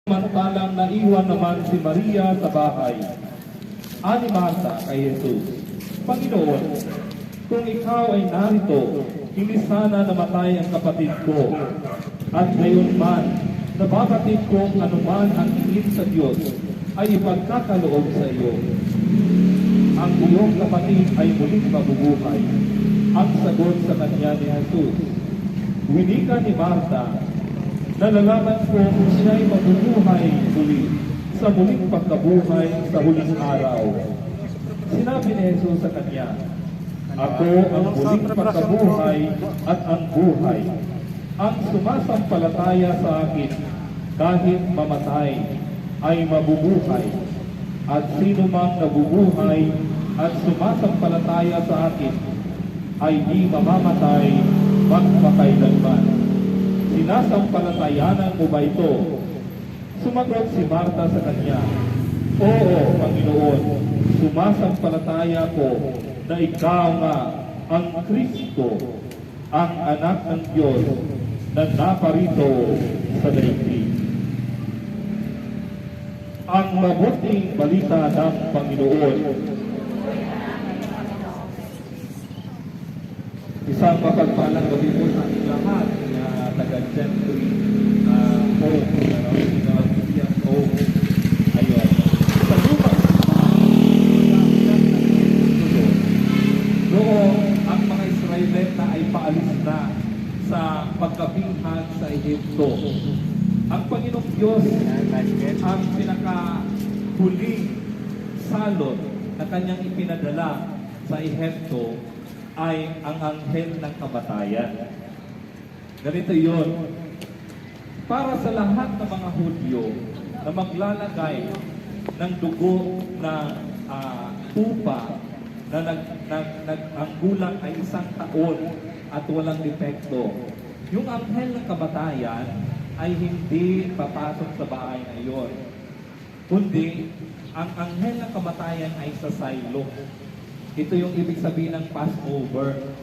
Samantalang naiwan naman si Maria sa bahay. Ani Marta kay Jesus, Panginoon, kung ikaw ay narito, hindi sana namatay ang kapatid ko. At ngayon man, nababatid kong anuman ang hingin sa Diyos ay ipagkakaloob sa iyo. Ang iyong kapatid ay muling mabubuhay. Ang sagot sa kanya ni Jesus, winika ni Marta, nalalaman ko kung siya'y mabubuhay muli sa muling pagkabuhay sa huling araw. Sinabi ni Jesus sa kanya, ako ang muling pagkabuhay at ang buhay. Ang sumasampalataya sa akin, kahit mamatay, ay mabubuhay. At sino mang nabubuhay at sumasampalataya sa akin, ay di mamamatay magpakailanman. Sinasampalatayanan mo ba ito? Sumagot si Marta sa kanya, oo, Panginoon, sumasampalataya ko na ikaw nga ang Kristo, ang anak ng Diyos na naparito sa daigdig. Ang mabuting balita ng Panginoon. Isang mapagpalang gabi po sa ating lahat na taga-Gentry Home, Sinabia Home. Ayun. Sa lumang noong ang mga Israelita ay paalis na sa pagkabihag sa Egypto. Ang Panginoong Diyos ang pinakahuling salot na kanyang ipinadala sa Egypto ay ang anghel ng kamatayan. Ganito yun. Para sa lahat ng mga Hudyo na maglalagay ng dugo na tupa na ang gulang ay 1 taon at walang depekto, yung anghel ng kamatayan ay hindi papasok sa bahay na iyon. Kundi, ang anghel ng kamatayan ay sa silo. Ito yung ibig sabihin ng Passover.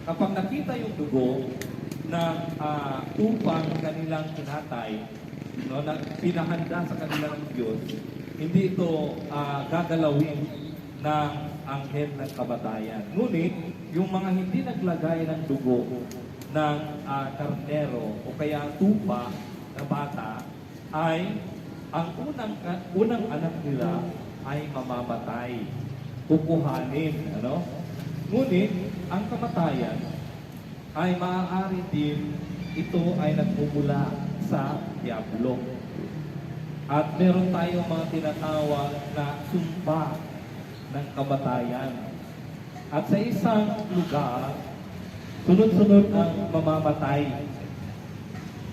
Kapag nakita yung dugo ng upang kanilang kinatay, no, na pinahanda sa kanilang Diyos, hindi ito gagalawin ng anghel ng kamatayan. Ngunit, yung mga hindi naglagay ng dugo ng karnero o kaya tupa na bata, ay ang unang anak nila ay mamamatay. Kukuhanin, ano? Ngunit, ang kamatayan ay maaari din ito ay nagmumula sa Diablo. At meron tayong mga tinatawag na sumpa ng kamatayan. At sa isang lugar, sunod-sunod ang mamamatay.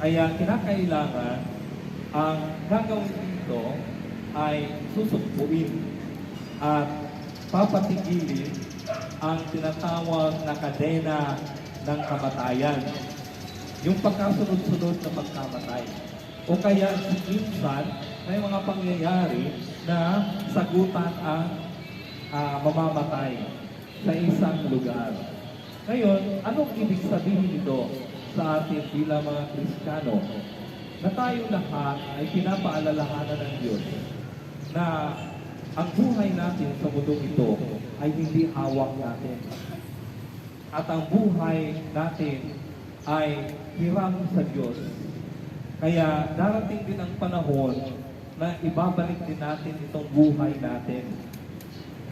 Kaya kinakailangan ang gagawin dito ay susumpuin at papatigilin ang tinatawag na kadena ng kamatayan. Yung pagkasunod-sunod na pagkamatay. O kaya minsan, may mga pangyayari na sagutan ang mamamatay sa isang lugar. Ngayon, anong ibig sabihin nito sa atin bilang mga Kristiyano? Na tayo lahat ay pinapaalalahanan ng Diyos na ang buhay natin sa mundong ito ay hindi hawak natin. At ang buhay natin ay hiram sa Diyos. Kaya darating din ang panahon na ibabalik din natin itong buhay natin.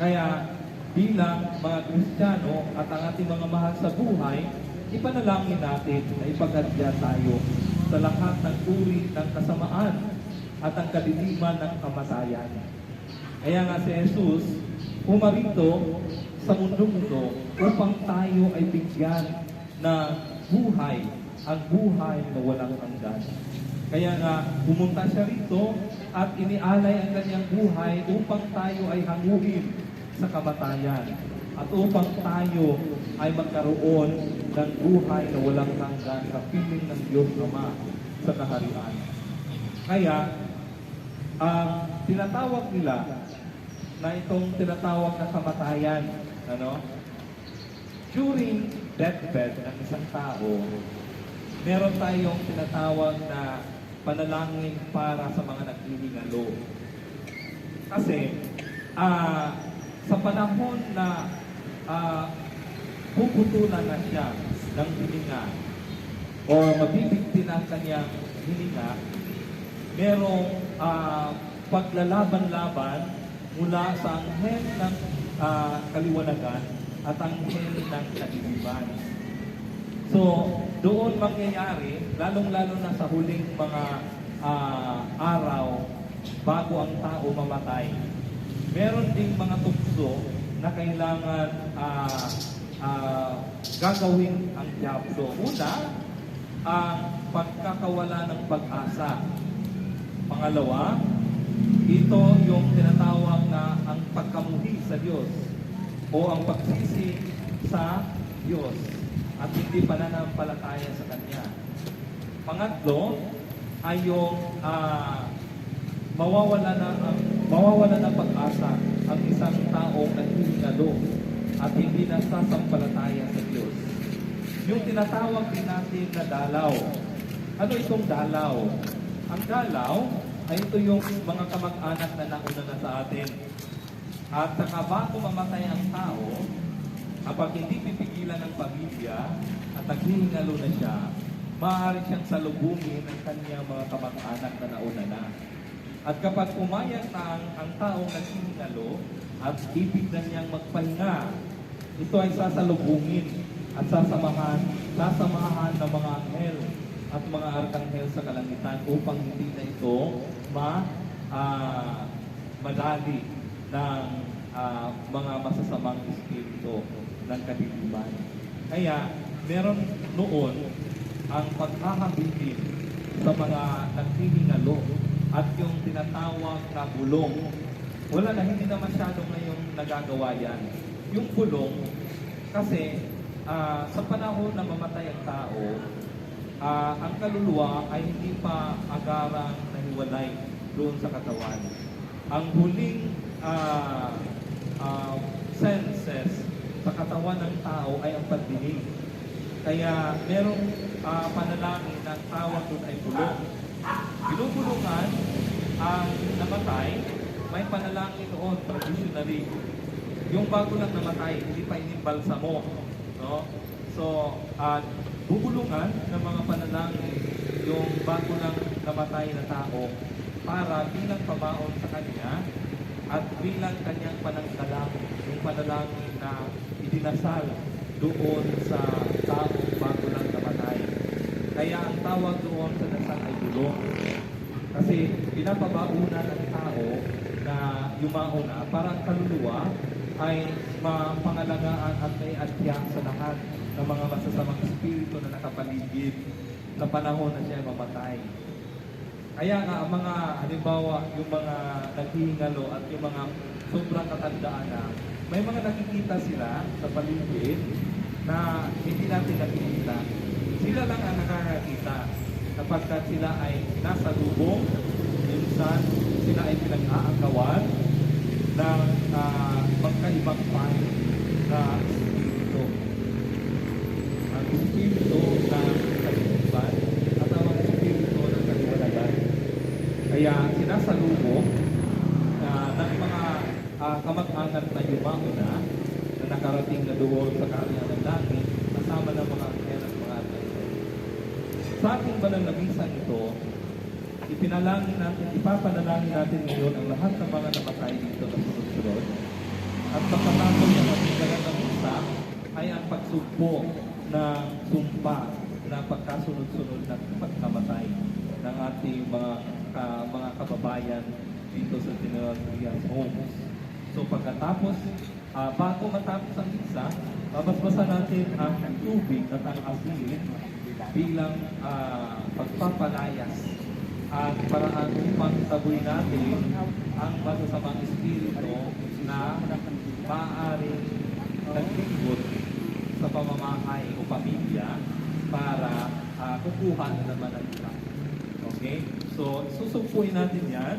Kaya bilang mga Kristiyano at ang ating mga mahal sa buhay, ipanalangin natin na ipagadya tayo sa lahat ng uri ng kasamaan at ang kadiliman ng kamatayan. Kaya nga si Jesus, pumarito sa mundong ito upang tayo ay bigyan na buhay, ang buhay na walang hanggan. Kaya nga, pumunta siya rito at inialay ang kanyang buhay upang tayo ay hanguin sa kamatayan at upang tayo ay magkaroon ng buhay na walang hanggan sa piling ng Diyos Ama sa kaharian. Kaya, ang tinatawag nila na itong tinatawag na kamatayan, during deathbed ng isang tao, meron tayong tinatawag na panalangin para sa mga naghihingalo. Kasi sa panahon na puputulan na siya ng hininga o mabibigti na ang kanyang hininga, merong paglalaban-laban mula sa anghel ng kaliwanagan at anghel ng kaisipan. So, doon mangyayari, lalong-lalo na sa huling mga araw bago ang tao mamatay. Meron ding mga tukso na kailangan gagawin ang diablo. Una, ang pagkakawala ng pag-asa. Pangalawa, ito yung tinatawag na ang pagkamuhi sa Diyos o ang pagsisi sa Diyos at hindi pananampalataya sa Kanya. Pangatlo ay yung mawawala ng pag-asa ang isang taong naghihingalo at hindi nasasampalataya sa Diyos. Yung tinatawag din natin na dalaw. Ano itong dalaw? Ang dalaw ay ito yung mga kamag-anak na nauna na sa atin. At saka bago mamatay ang tao, kapag hindi pipigilan ng pamilya at naghihingalo na siya, maaari siyang salubungin ng kanyang mga kamag-anak na nauna na. At kapag umayag na ang taong naghihingalo at ibig na niyang magpahinga, ito ay sasalubungin at sasamahan ng mga anghel at mga arkanghel sa kalangitan upang hindi na ito madali ng mga masasamang espiritu ng kadiliman. Kaya meron noon ang pagkakabilin sa mga naghihingalo at yung tinatawag na bulong. Wala na, hindi na masyado ngayong nagagawa yan. Yung bulong, kasi sa panahon na mamatay ang tao, ang kaluluwa ay hindi pa agarang nahiwalay doon sa katawan. Ang huling senses sa katawan ng tao ay ang pagdinig. Kaya merong panalangin na ang tawag doon ay bulong. Binubulungan ang namatay, may panalangin noon traditionally. Yung bago lang namatay, hindi pa inimbalsamo. No? So, bubulungan ng mga panalangin yung bago lang namatay na tao para bilang pamaon sa kanya at bilang kanyang pananggalang, yung panalangin na idinasal doon sa taong bago lang namatay. Kaya ang tawag doon sa dasal ay bulong. Kasi pinapabaunan ng tao na yumaon na para ang kaluluwa ay mapangalagaan at may adya sa lahat ng mga masasamang espiritu na nakapaligid sa panahon na siya mamatay. Kaya nga, ang mga, halimbawa, yung mga naghihingalo at yung mga sobrang katandaan na, may mga nakikita sila sa paligid na hindi natin nakikita. Sila lang ang nakakakita kapag sila ay nasa lubong, minsan sila ay pinag-aagawan ng magkaibang payo na espiritu. Ang espiritu ng kalimitan at ang espiritu ng kaliwanagan. Kaya sinasalubong ng mga kamag-anak na yumaon na nakarating na doon sa kaharian ng langit kasama ng mga anghel at mga arkanghel. Sa ating banal na misang ito, ipapanalangin natin ngayon ang lahat ng mga namatay dito na sunod-sunod. At pagkatapos ng ating banal na misa ay ang pagsugpo ng sumpa na pagkasunod-sunod ng pagkamatay ng ating mga kababayan dito sa General Trias Homes. So pagkatapos, bago matapos ang misa, babasbasan natin ang tubig at ang asin bilang pagpapalayas at paraan upang taboy natin ang masasamang espiritu na maaaring naglingkod sa pamamahay o pamilya para kukuha na naman ang iba. Okay? So, susumpuin natin yan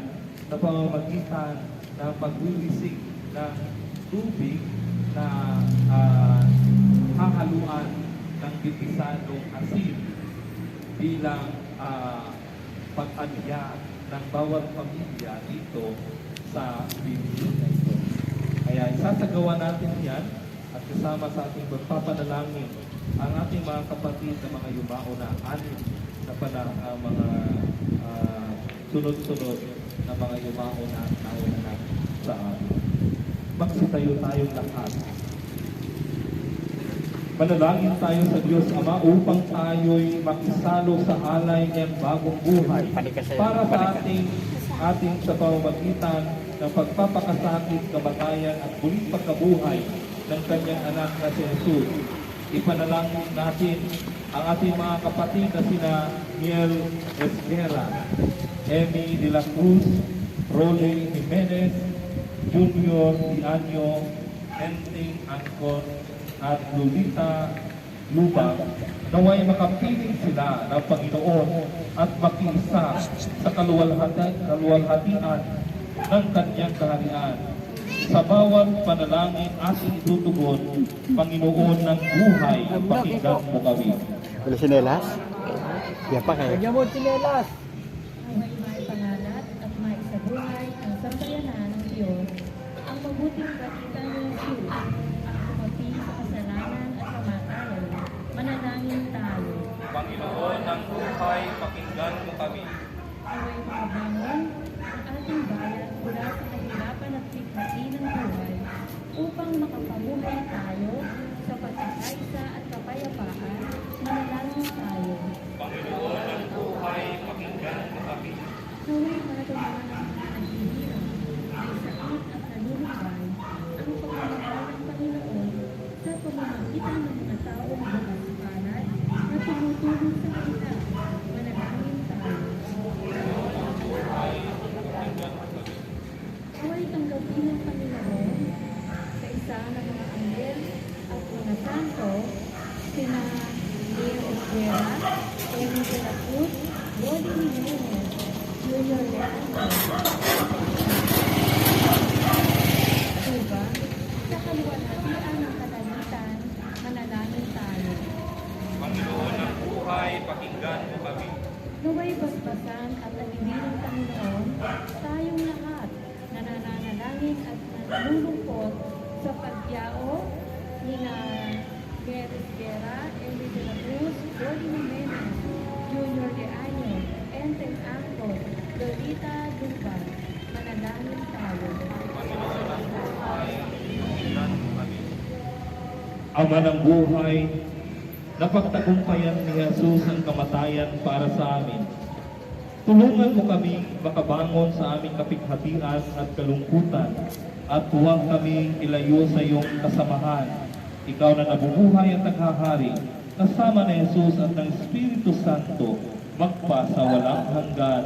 sa pamamagitan ng pagwiwisik ng tubig na hahaluan ng bitisadong asin bilang pag-anya ng bawat pamilya dito sa video na ito. Kaya isasagawa natin yan at kasama sa ating pagpapanalangin ang ating mga kapatid na mga yumao na anim na mga sunod-sunod na mga yumao na nauna na sa amin. Magsitayo tayong lahat. Manalangin tayo sa Diyos Ama upang tayo'y makisalo sa alay ng bagong buhay para sa ating sa pamamagitan ng pagpapakasakit, kamatayan at muling pagkabuhay ng kanyang anak na si Jesus. Ipanalangin natin ang ating mga kapatid na sina Miel Esguera, Emmy de la Cruz, Rolly Jimenez, Junior Dianyo, Enting Angkon, at Lolita Lubang, naway makapiling sila ng Panginoon at makiisa sa kaluwalhatian ng kanyang kaharian. Sa bawat panalangin ating itutugon, Panginoon ng buhay, pakinggan mo kami. Wala sinelas? Yan pa kayo. Kanya mo sinelas. Ang may pangalat at may isabuhay ang sambayanan ng Diyos, ang mabuting balita ng Jesus, ang kumapi sa kasalanan at kamatayan. Manalangin tayo. Panginoon ng buhay, pakinggan mo kami. Naway makabangon ang ating bayan mula sa kahirapan at bigati ng buhay upang makapamuhay tayo sa pagkakaisa at kapayapaan. Manalangin tayo. Panginoon ng buhay, pakinggan mo kami. Naway matumahan ang mga naghihirap, may sakit at nalulubay, ang pagmamahal ng Panginoon sa pamamagitan ng mga taong bukas palad na tumutulong sa kanila. Manalangin tayo. Naway tanggapin ng Panginoon sa isa ng mga anghel at mga santo, sina Leo Esguera, Emmy de la Cruz, Rolly Jimenez, Junior Leandro, diba? Sa kaluwalhatian ng kalalitan, manalangin tayo. Panginoon ng buhay, pakinggan mo kami. Naway basbasan at alibin ng Panginoon, tayong lahat na nananalangin at nanulungkot sa pagyao ni na Miel Esguera, Emmy de la Cruz, Rolly Jimenez, Junior Leandro, Enteng Angkon, Lolita Lubang. Manalangin tayo. Ama ng buhay, napagtagumpayan ni Jesus ang kamatayan para sa amin. Tulungan mo kami makabangon sa aming kapighatian at kalungkutan at huwag kami ilayo sa iyong kasamahan. Ikaw na nabubuhay at naghahari, kasama ni Jesus at ng Espiritu Santo, magpa sa walang hanggan.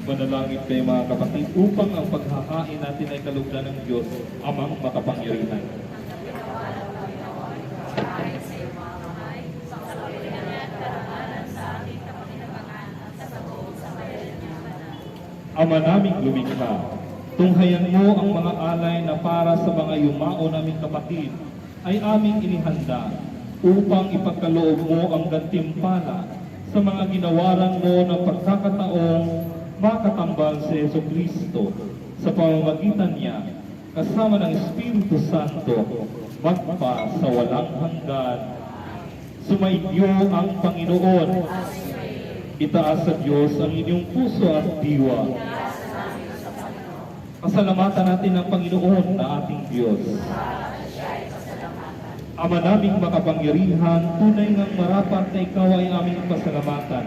Manalangin kayo mga kapatid upang ang paghahain natin ay kalugdan ng Diyos, Amang makapangyarihan. Ama naming lumikha, tunghayan mo ang mga alay na para sa mga yumao naming kapatid ay aming inihanda upang ipagkaloob mo ang gantimpala sa mga ginawaran mo ng pagkakataong makatambal si Jesucristo sa pamamagitan niya kasama ng Espiritu Santo magpa sa walang hanggan. Sumainyo ang Panginoon. Itaas sa Diyos ang inyong puso at diwa. Pasalamatan natin ang Panginoon na ating Diyos. Ama naming makapangyarihan, tunay ngang marapat na ikaw ay aming pasalamatan.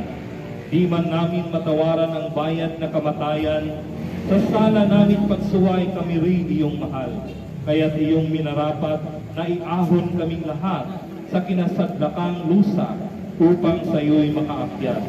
Di man namin matawaran ang bayad na kamatayan, sa sala namin pagsuway kami rin iyong mahal. Kaya't iyong minarapat na iahon kaming lahat sa kinasadlakang lusa upang sa iyo'y makaakyat.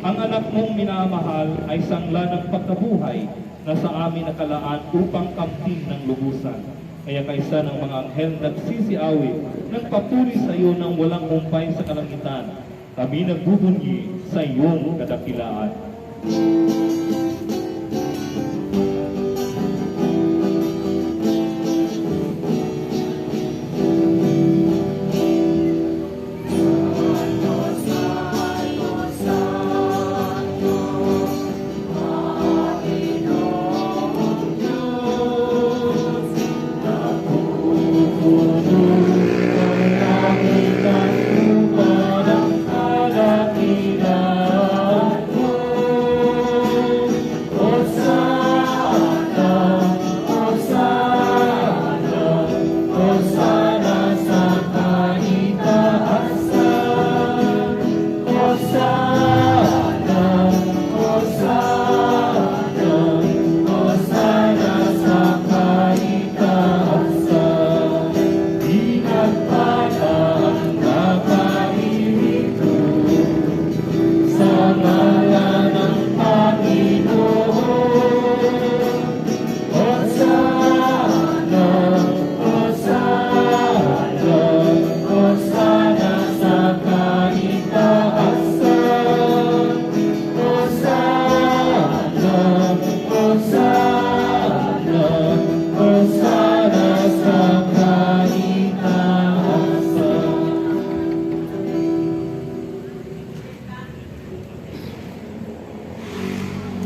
Ang anak mong minamahal ay sangla ng pagkabuhay na sa amin nakalaan upang kamtin ng lubusan. Kaya kaysa ng mga anghel nagsisiawit, nagpapuri sa iyo ng walang humpay sa kalangitan, kami nagbubunyi sa iyong kadakilaan.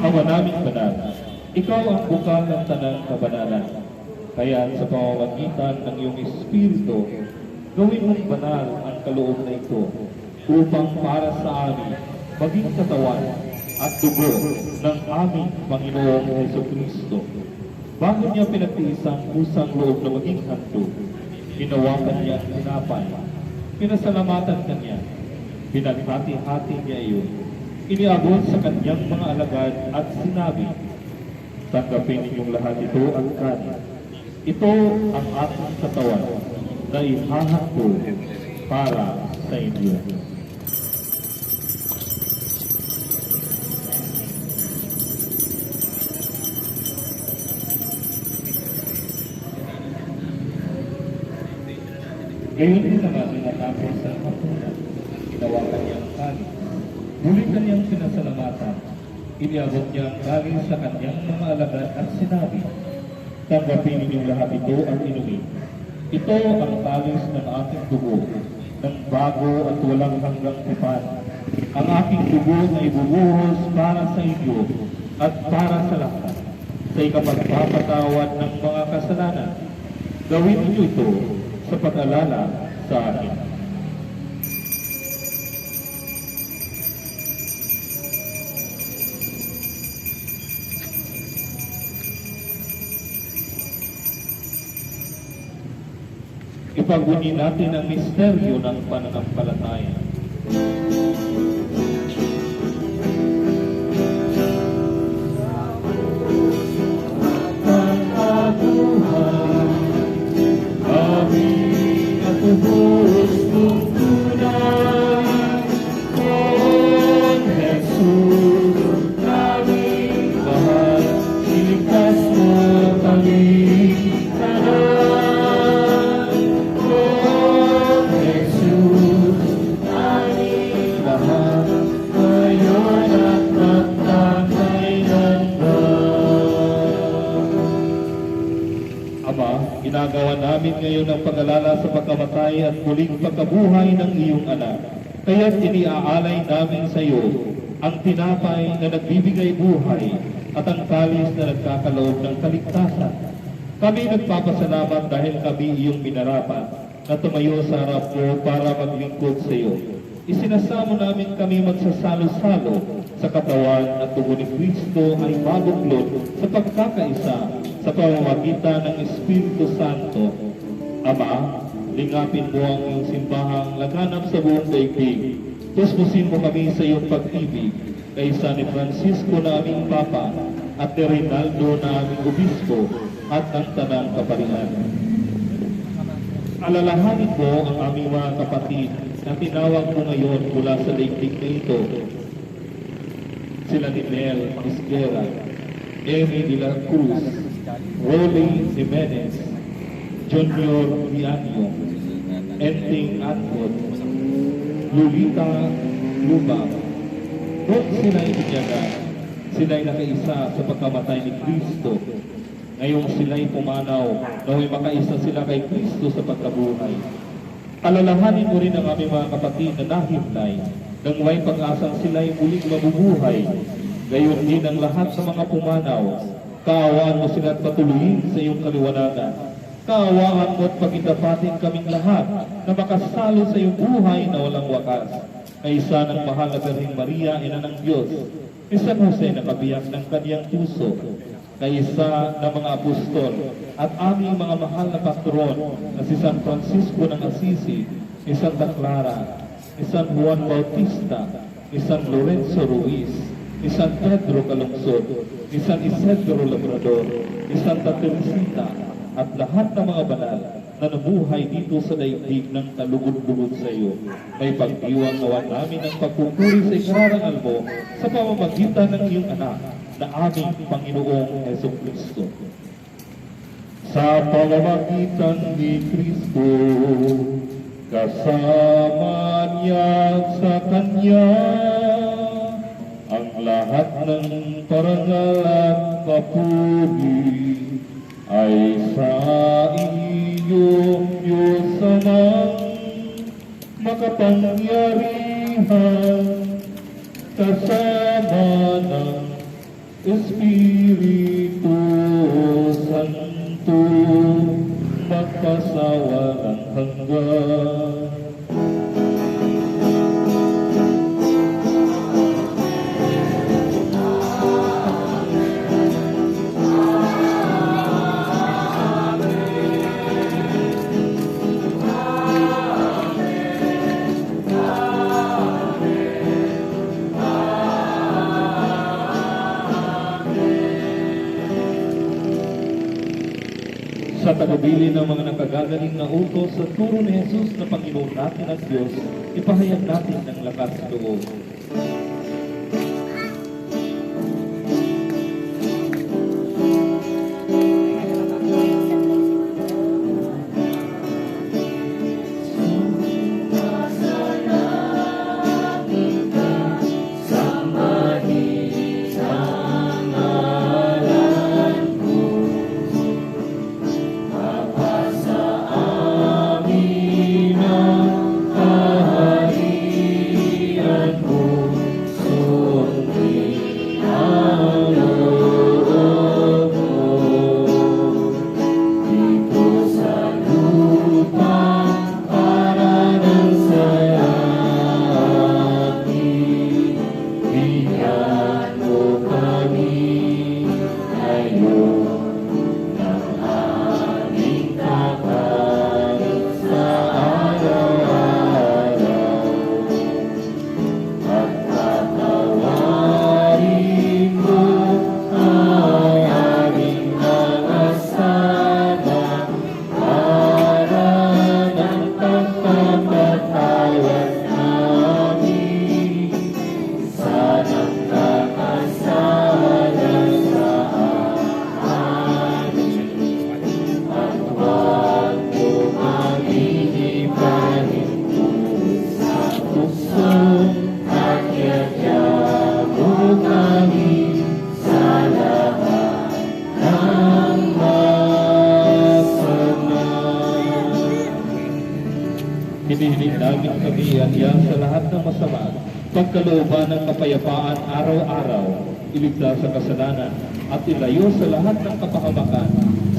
Ama naming banal, ikaw ang bukal ng tanang kabanalan. Kaya sa pamamagitan ng iyong Espiritu, gawin mong banal ang kaloob na ito upang para sa amin maging katawan at dugo ng aming Panginoong Jesucristo. Bago niya pinagtiisang pusang loob na maging handog, hinawakan niya ang tinapay, pinasalamatan kanya, pinaghati-hati niya iyon, iniabot sa kanyang mga alagad at sinabi, tanggapin ninyong lahat ito at kanin. Ito ang aking katawan na ihahandog para sa inyo. Ngayon din naman natapos sa hapunan, ginawakan niya ang kanin. Muli kanyang pinasalamatan, iniabot niya ang kanin sa kanyang mga alagad at sinabi, tanggapin ninyong lahat ito at inumin. Ito ang talis ng aking dugo, ng bago at walang hanggang tipan. Ang aking dugo na ibubuhos para sa inyo at para sa lahat, sa ikapagpapatawad ng mga kasalanan. Gawin niyo ito sa pag-alala sa akin. Ipaguni natin ang misteryo ng pananampalataya. pag-alala sa pagkamatay at muling pagkabuhay ng iyong anak. Kaya't iniaalay namin sa iyo ang tinapay na nagbibigay buhay at ang kalis na nagkakaloob ng kaligtasan. Kami nagpapasalamat dahil kami iyong minarapat na tumayo sa harap mo para maglingkod sa iyo. Isinasamo namin kami magsasalo-salo sa katawan at dugo ni Kristo ay mabuklod sa pagkakaisa sa pamamagitan ng Espiritu Santo. Ama, lingapin mo ang iyong simbahang laganap sa buong daigdig. Tuspusin mo kami sa iyong pag-ibig, kaysa ni Francisco na aming Papa at ni Reynaldo na aming Obispo at ng Tanang Kaparian. Alalahanin mo ang aming mga kapatid na tinawag mo ngayon mula sa daigdig na ito. Sila ni Mel Isguera, Amy de la Cruz, Rolly Jimenez, Junior Vianio, Enting Atwood, Lolita Luba. Kung sila'y inyagan, sila'y nakaisa sa pagkamatay ni Kristo. Ngayong sila'y pumanaw, nawa'y makaisa sila kay Kristo sa pagkabuhay. Alalahanin mo rin ang aming mga kapatid na nahimlay, nang may pag-asang sila'y muling mabubuhay. Gayon din ang lahat sa mga pumanaw. Kaawaan mo sila at patuloyin sa iyong kaliwanagan. Kaawaan mo at pagindapatin kaming lahat na makasalo sa iyong buhay na walang wakas. Kaisa ng mahal na Birheng Maria, Ina ng Diyos, ni San Jose na kabiyak ng kanyang puso, kaisa ng mga apostol at aming mga mahal na patron na si San Francisco ng Assisi, ni Santa Clara, ni San Juan Bautista, ni San Lorenzo Ruiz, ni San Pedro Calungsod, ni San Isidro Labrador, ni Santa Teresita, at lahat ng mga banal na nabuhay dito sa daigdig ng kalugod-lugod sa iyo. May pagdiwang nawa namin ang pagpupuri sa ikararangal mo sa pamamagitan ng iyong anak na aming Panginoong Jesucristo. Sa pamamagitan ni Kristo, kasama niya sa Kanya, ang lahat ng parangal at papuri ay sa iyong Diyos Amang makapangyarihan, kasama ng Espiritu Santo, magpasawalang hanggan. Sa tagubilin ng mga nakagagaling na utos sa turo ni Jesus na Panginoon natin at Diyos, ipahayag natin ng lakas loob. lahat ng masama, pagkalooban ng kapayapaan araw-araw, iligtas sa kasalanan, at ilayo sa lahat ng kapahamakan.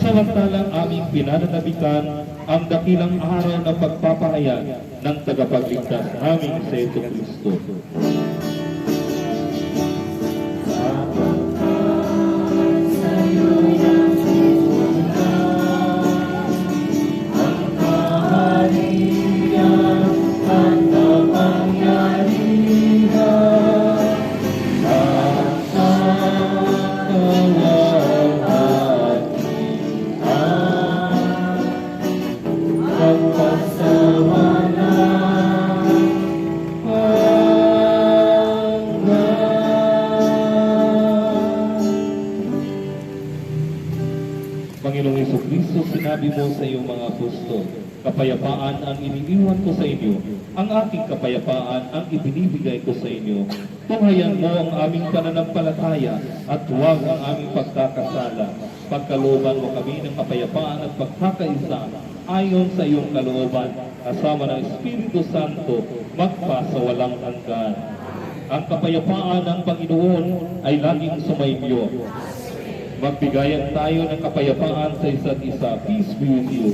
Samantalang aming pinananabikan ang dakilang araw ng pagpapahayag ng tagapagligtas namin sa Hesus Kristo. Panginoong Jesucristo, sinabi mo sa iyong mga apostol, kapayapaan ang iniiwan ko sa inyo, ang aking kapayapaan ang ibinibigay ko sa inyo. Tunghayan mo ang aming pananampalataya at huwag ang aming pagkakasala. Pagkalooban mo kami ng kapayapaan at pagkakaisa ayon sa iyong kalooban, kasama ng Espiritu Santo, magpasawalang hanggan. Ang kapayapaan ng Panginoon ay laging sumainyo. Magbigayan tayo ng kapayapaan sa isa't isa. Peace be with you.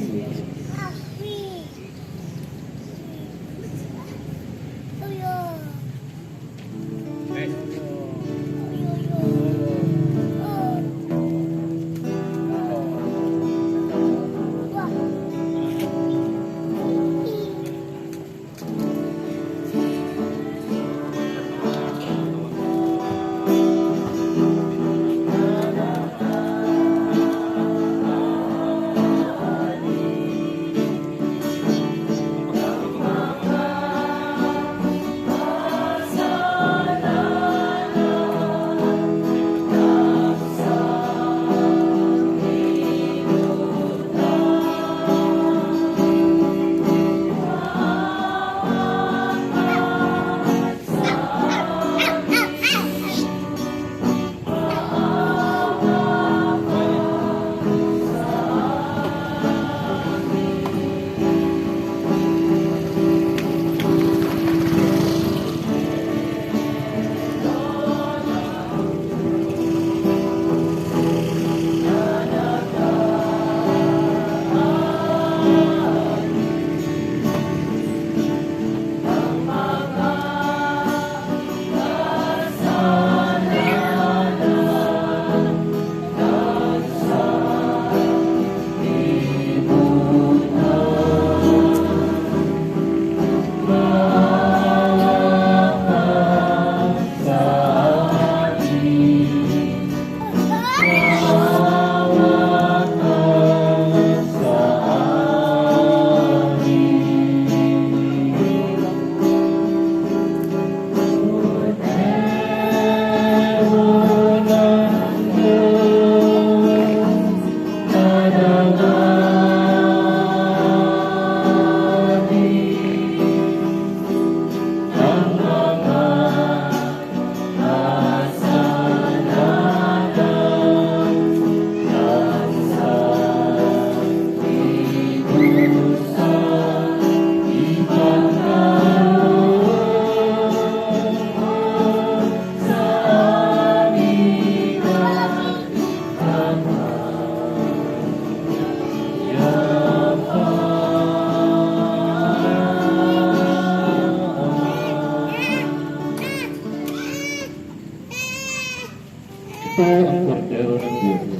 Ito ang kordero ng Diyos.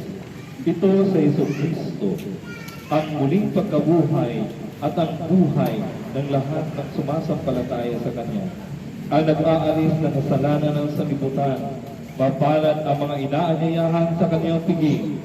Ito sa Jesucristo, ang muling pagkabuhay at ang buhay ng lahat ng sumasampalataya sa Kanya. Ang nag-aalis ng kasalanan ng sanlibutan, mapalad ang mga inaanyayahan sa Kanyang piging.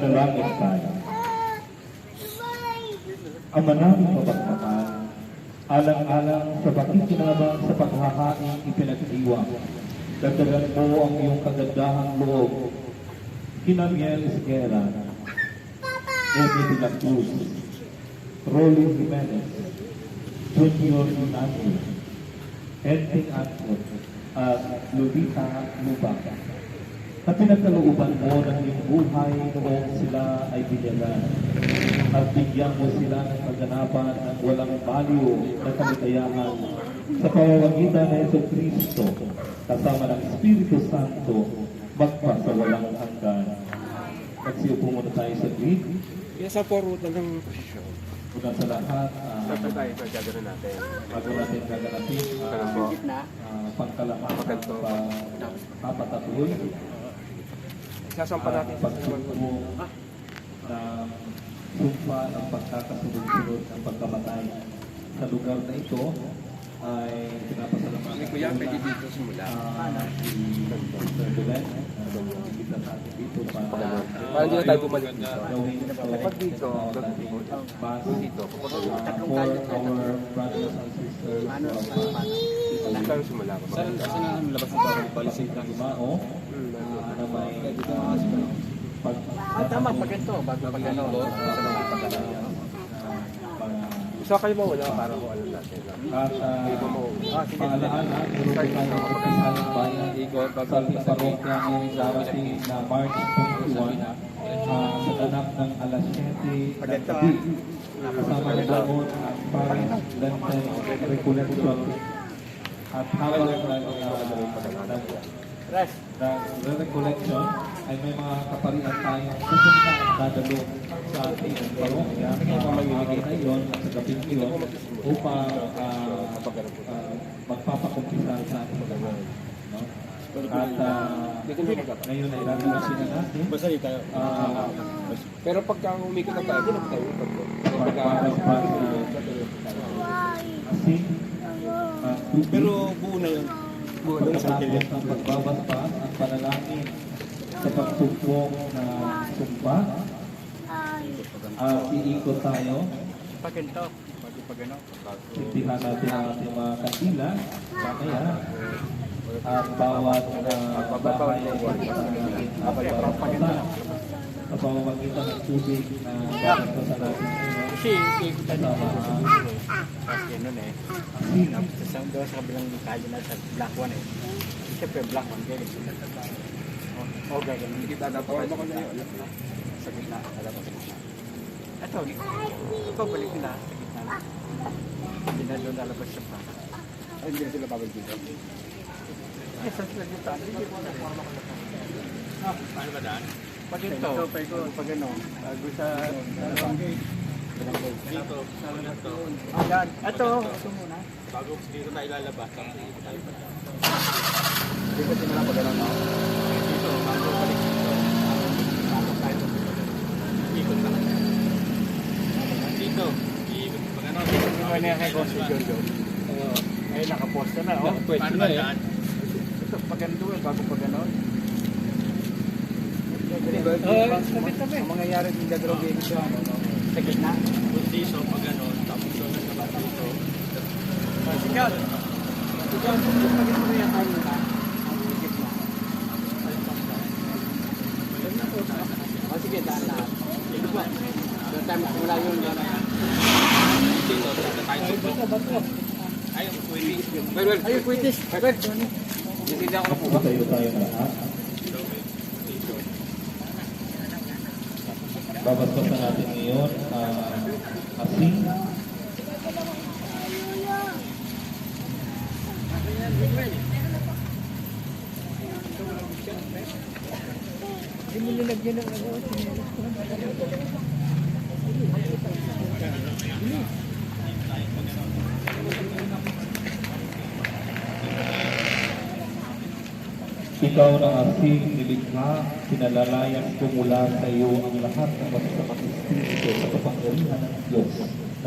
Manalangin tayo. Ama namin mapagmahal, alang-alang sa pakikinabang sa paghahain ipinag-iwang, dagdagan mo ang iyong kagandahang loob. Kina Miel Esguera, Emi de la Cruz, Rolly Jimenez, Junior Hernandez, Henting Atmos, at Lolita Lubak. At pinagkalooban mo ng iyong buhay noong sila ay binyagan. At bigyan mo sila ng kaganapan ng walang baliw na kaligayahan sa pamamagitan ng Yesu Kristo kasama ng Espiritu Santo magpa sa walang hanggan. Magsiupo muna tayo sa grid. Kaya sa forward lang ng posisyon. Una sa lahat, Saan tayo ito gagawin natin? bago natin gaganapin pangkalaman ng papatatuloy. Sasampa natin sa pagsubo ng sumpa ng pagkakasunod-sunod ng pagkamatay. Sa lugar na ito ay pinapasalamatan Hindi ko yan, pwede dito simula. si Mr. Dulen, nakikita sa atin dito para Parang hindi na tayo bumalik dito. gawin ito Kapag dito, sa ating bus dito. for our brothers and sisters Saan tayo simula? Saan ang labas ng parang palising ng Gumao na may Tama, pag ito, bago pag ano. Isa kayo mawala para kung ano natin. at paalaala, meron tayo ng kapisalang bayan sa ating parokya ngayong darating na March 21 sa ganap ng alas 7 ng gabi kasama ni Damon at Paris Lenten Recollection at habang recollection ay may mga kaparian tayong pupunta at dadalo sa ating parokya mamamimigay na iyon at sa gabing iyon upang magpapakumpisa sa ating pagawin. No? At ngayon ay raranasin na natin Basta di tayo. Pero pagka umikot na tayo, hindi na tayo ikot ko. pagpapas pa asin tubig. Pero buo na yun. Pagkatapos ng pagbabaspas at panalangin sa pagsumpong na sumpa, iikot tayo. Pag ito, bago pag ano. Sintihan natin ang ating mga kandila, mamaya, at bawat bahay ay pagbabasan sa pamamagitan ng tubig na babasasan natin Kasi ikutan sa nyo. mga Kasi nun eh. asin. Doon sa kabilang tayo na sa black one eh. Siyempre black one, ganyan. O ganyan. Hindi kita dapat ako na yun. Sa gitna. Alam mo sa gitna. Ito balik nila sa gitna. Hindi na doon lalabas siya pa. Ay, hindi na sila babalik dito. Eh, sa gitna. Hindi ko na kung ano Paano ba daan? Pag ito, pag ano, bago sa barangay. Dito. Ayan. Ito muna. Bago dito tayo lalabas. Dito tayo pa. Dito simula pag ano. Dito, bago balik dito. Bago tayo. Ikot lang. Dito. Ikot. Pag ano. Ito na kay Boss Jojo. Ay, nakapost na oh. Paano ba daan? Ito, pag ano, bago pag ano. Ang mangyayari ng gagawin dito, sa gitna. Dito. Pag ano. Tapos doon sa baba dito. Sigal. Sigal, pag ito na yan tayo na. Ang gitna. O sige, daan lahat. Doon tayo magsimula yun. Dito. Tayo. Ayun. Pwede. Ayun, kwitis. Hindi ako na po. Tayo na lahat. Babasbasan natin ngayon asin. Hindi mo nilagyan ng ano. Ikaw na asin nilikha, pinalalayas ko mula sa iyo ang lahat ng masasamang espiritu sa kapangyarihan ng Diyos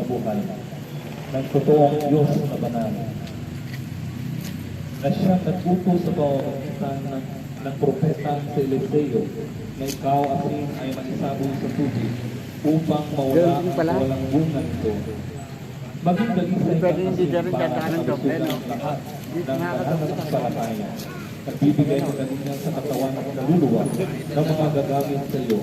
na buhay, ng totoong Diyos na banal, na siyang nagputo sa pamamagitan ng ng propeta sa Eliseo na ikaw asin ay maisaboy sa tubig upang mawala ang walang bunga nito. Maging dalisay ka kasi para sa kalusugan ng lahat ng pananampalataya. Nagbibigay ng kanina sa katawan ng kaluluwa ng mga gagamit sa iyo.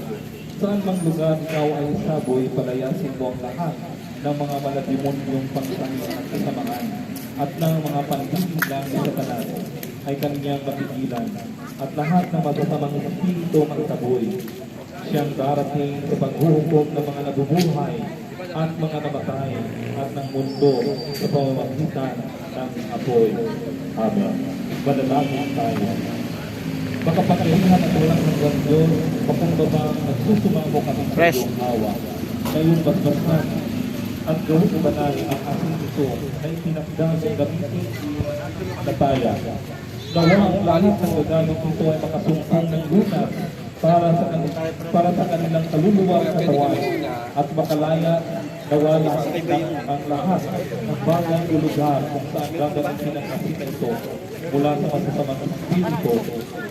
Saan mang lugar ikaw ay isaboy, palayasin mo ang lahat ng mga maladimonyong pangsangit at kasamaan at ng mga pandidilang ni Satanas ay kanyang mapigilan at lahat ng masasamang espiritu maitaboy. Siyang darating sa paghuhukom ng mga nabubuhay at mga namatay at ng mundo sa pamamagitan ng apoy. Amen. Manalangin tayo. Makapangyarihan at walang hanggang Diyos, pakumbabang nagsusumamo kami sa iyong awa. Ngayong basbasan at gawin banal ang aking ito na itinakdang gamitin na taya. Nawa ang lahat ng gagamit ito ay makasungkang ng lunas para sa kanilang kaluluwa at katawan at makalaya nawala ang lahat ng bagay o lugar kung saan gagamitin ang kasita ito mula sa masasamang espiritu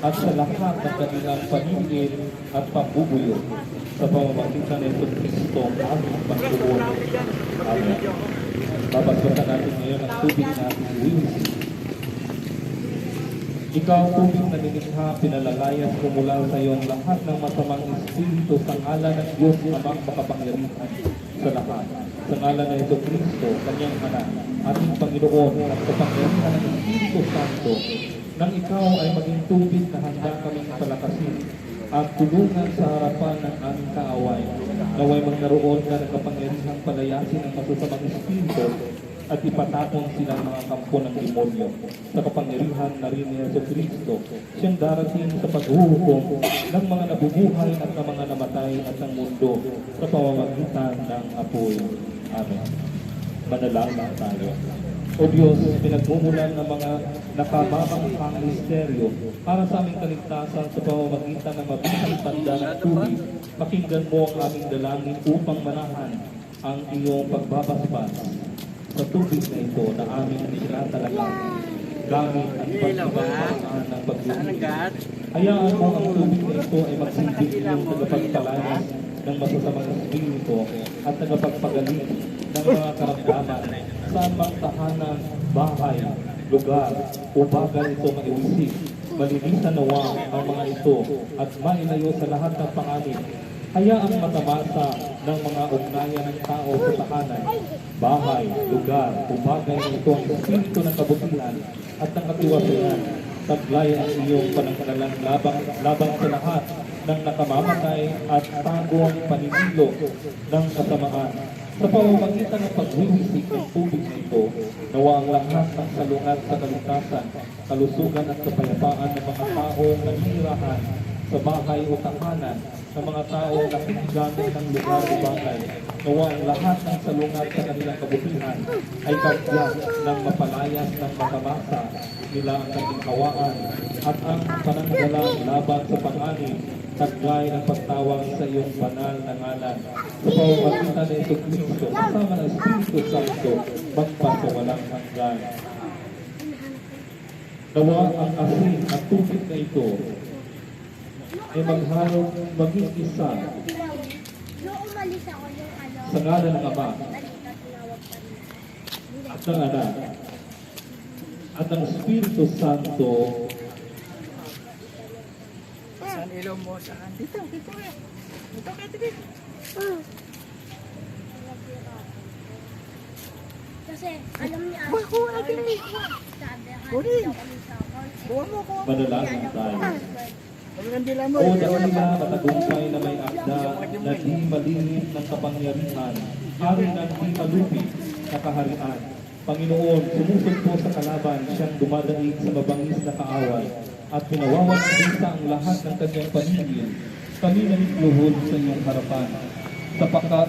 at sa lahat ng kanilang paningin at pambubuyo sa pamamagitan ng Ito Kristo ang aming Panginoon. Amen. Babasbatan natin ngayon ang tubig na ating iwinisip. Ikaw tubig na nilikha, pinalalayas ko mula sa iyong lahat ng masamang espiritu sa ngalan ng Diyos amang makapangyarihan sa lahat. Sa ngalan ng Ito Kristo, kanyang anak, ating Panginoon at kapangyarihan ng Espiritu Santo, nang ikaw ay maging tubig na handa kaming palakasin at tulungan sa harapan ng aming kaaway. Naway magkaroon ka ng kapangyarihang palayasin ang masasamang espiritu at ipatapon silang mga kampo ng demonyo sa kapangyarihan na rin ni Yesu Kristo. Siyang darating sa paghuhukom ng mga nabubuhay at ng mga namatay at ng mundo sa pamamagitan ng apoy. Amen. Manalangin tayo. O Diyos, pinagmumulan ng mga nakamamanghang misteryo para sa aming kaligtasan sa pamamagitan ng mabisang tanda ng tubig, pakinggan mo ang aming dalangin upang manahan ang iyong pagbabasbas sa tubig na ito na aming tinatalagang gamit at pagkakasaan ng pagbubuhay. Hayaan mo ang tubig na ito ay magsilbing iyong tagapagpalayas ng masasamang espiritu at tagapagpagaling ng mga karamdaman saan mang tahanan, bahay, lugar o bagay ito maiwisik. Malinisan nawa ang mga ito at mailayo sa lahat ng panganib. Hayaang matamasa ng mga ugnayan ng tao sa tahanan, bahay, lugar o bagay na ito ang espiritu ng kabutihan at ng katiwasayan. Taglay ang iyong panangkanalang labang sa lahat ng nakamamatay at tagong paninilo ng kasamaan. Sa pamamagitan ng pagwiwisik ng tubig na ito, nawa ang lahat ng salungat sa kaligtasan, kalusugan at kapayapaan ng mga taong nanirahan sa bahay o tahanan, ng mga taong nakikigamit ng lugar o bagay. Nawa ang lahat ng salungat sa kanilang kabutihan ay bagyak ng mapalayas ng makamasa nila ang kanilang hawaan at ang pananggalang laban sa panganib, taglay ng pagtawag sa iyong banal na ngalan. Sa pamamagitan ng Ito Kristo, kasama ng Espiritu Santo, magpasawalang hanggan. Nawa ang asin at tubig na ito ay magharap maging isa sa ngalan ng Ama at ng Anak at ng Espiritu Santo. Saan ilaw mo? Saan? Dito eh. Dito ka, dito. Kasi alam niya. Kuha natin eh. Kunin. Kuha mo ko. Manalangin tayo. Pagkandila mo. O dakila matagumpay na may akda na di malinis ng kapangyarihan, ari ng di malupit na kaharian. Panginoon, sumusod po sa kalaban, siyang dumadaig sa mabangis na kaaway, at pinawawan ng bisa ang lahat ng kanyang paningin. Kami nanikluhod sa iyong harapan. Sapagkat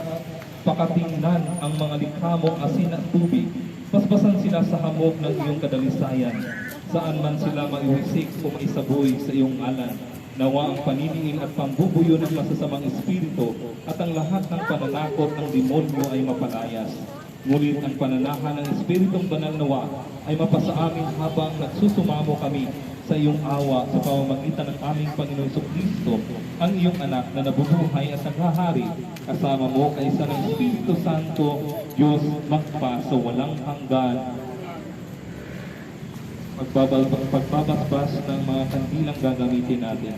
pakatingnan ang mga likha mong asin at tubig, paspasan sila sa hamog ng iyong kadalisayan. Saan man sila maiwisik o maisaboy sa iyong ngalan. Nawa ang paniniin at pambubuyo ng masasamang espiritu at ang lahat ng pananakot ng demonyo ay mapalayas. Ngunit ang pananahan ng Espiritong Banal nawa ay mapasa amin habang nagsusumamo kami sa iyong awa sa pamamagitan ng aming Panginoon Jesucristo, ang iyong anak na nabubuhay at naghahari, kasama mo kaisa ng Espiritu Santo, Diyos magpa sa walang hanggan. Pagbabasbas ng mga kandilang gagamitin natin.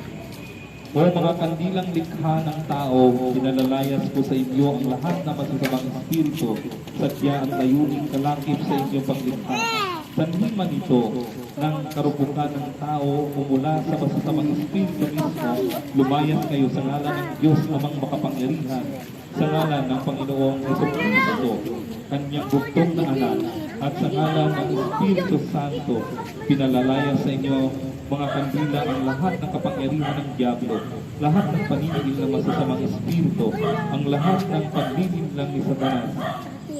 O mga kandilang likha ng tao, pinalalayas ko sa inyo ang lahat na masasamang espiritu, sadya ang layuning kalakip sa inyong paglikha. Sanhi man ito ng karupukan ng tao o mula sa masasamang espiritu mismo, lumayas kayo sa ngalan ng Diyos namang makapangyarihan, sa ngalan ng Panginoong Jesucristo, kanyang bugtong na anak, at sa ngalan ng Espiritu Santo, pinalalaya sa inyo mga kandila ang lahat ng kapangyarihan ng Diablo, lahat ng paninigil ng masasamang espiritu, ang lahat ng paglilin ni Satanas,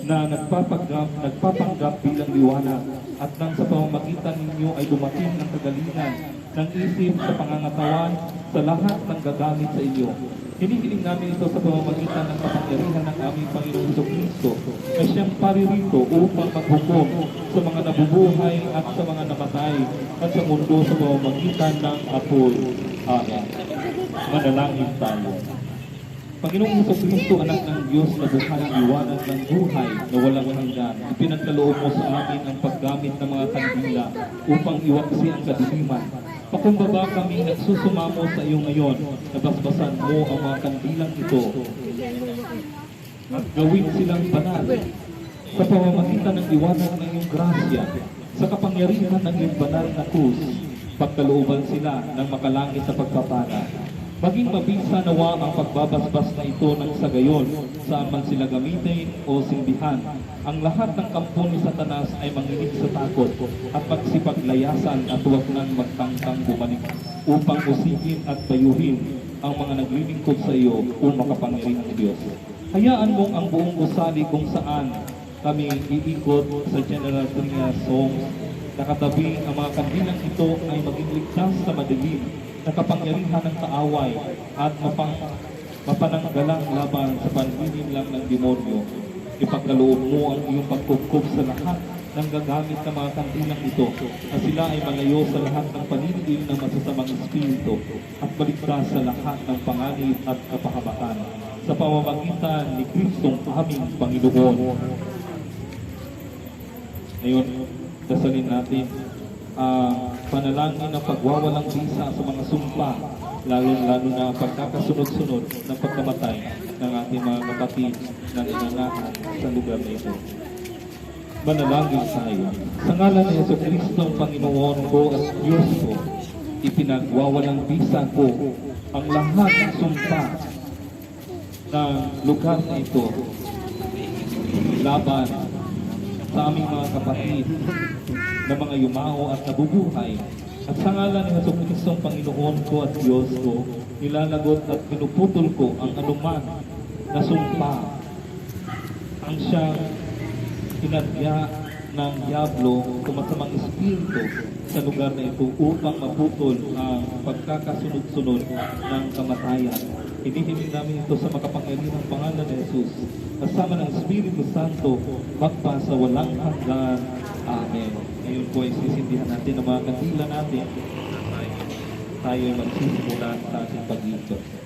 na nagpapanggap bilang liwanag, at nang sa pamamagitan ninyo ay dumating ang kagalingan ng isip sa pangangatawan sa lahat ng gagamit sa inyo. Hinihiling namin ito sa pamamagitan ng kapangyarihan ng aming Panginoong Jesucristo na siyang paririto upang maghukom sa mga nabubuhay at sa mga namatay at sa mundo sa pamamagitan ng apoy. Amen. Manalangin tayo. Panginoong Jesucristo, anak ng Diyos na buhay liwanag ng buhay na walang hanggan, ipinagkaloob mo sa amin ang paggamit ng mga kandila upang iwaksi ang kadiliman. Pakumbaba kami nagsusumamo sa iyo ngayon, nabasbasan mo ang mga kandilang ito at gawin silang banal sa pamamagitan ng liwanag ng iyong grasya, sa kapangyarihan ng iyong banal na krus, pagkalooban sila ng makalangit na pagpapala. Maging mabisa nawa ang pagbabasbas na ito ng sa gayon, saan man sila gamitin o sindihan. Ang lahat ng kampo ni Satanas ay manginig sa takot at magsipaglayasan at huwag nang magtangkang bumalik upang usigin at bayuhin ang mga naglilingkod sa iyo o makapangyarihang Diyos. Hayaan mong ang buong gusali kung saan kami iikot sa General Trias Songs, nakatabi ang mga kandilang ito ay maging ligtas sa madilim na kapangyarihan ng kaaway at mapananggalang laban sa panlilin lang ng demonyo. Ipagkaloob mo ang iyong pagkupkup sa lahat ng gagamit ng mga kandilang ito na sila ay malayo sa lahat ng paninigil ng masasamang espiritu at baligtas sa lahat ng panganib at kapahamakan sa pamamagitan ni Kristong aming Panginoon. Ngayon, dasalin natin panalangin ng pagwawalang bisa sa mga sumpa, lalo na pagkakasunod-sunod ng pagkamatay ng ating mga kapatid na inanahan sa lugar na ito. Manalangin tayo. Sa ngalan ni Jesucristo ang Panginoon ko at Diyos ko, ipinagwawalang bisa ko ang lahat ng sumpa ng lugar na ito laban sa aming mga kapatid na mga yumao at nabubuhay. At sa ngalan ni Jesucristo ang Panginoon ko at Diyos ko, nilalagot at pinuputol ko ang anuman na sumpa ang siyang inadya ng Diablo o masamang espiritu sa lugar na ito upang maputol ang pagkakasunod-sunod ng kamatayan. Hinihiling namin ito sa makapangyarihang pangalan ni Jesus, kasama ng Espiritu Santo, magpa sa walang hanggan. Amen. Ngayon po ay sisindihan natin ang mga kandila natin. Tayo ay magsisimula sa ating pag-iikot.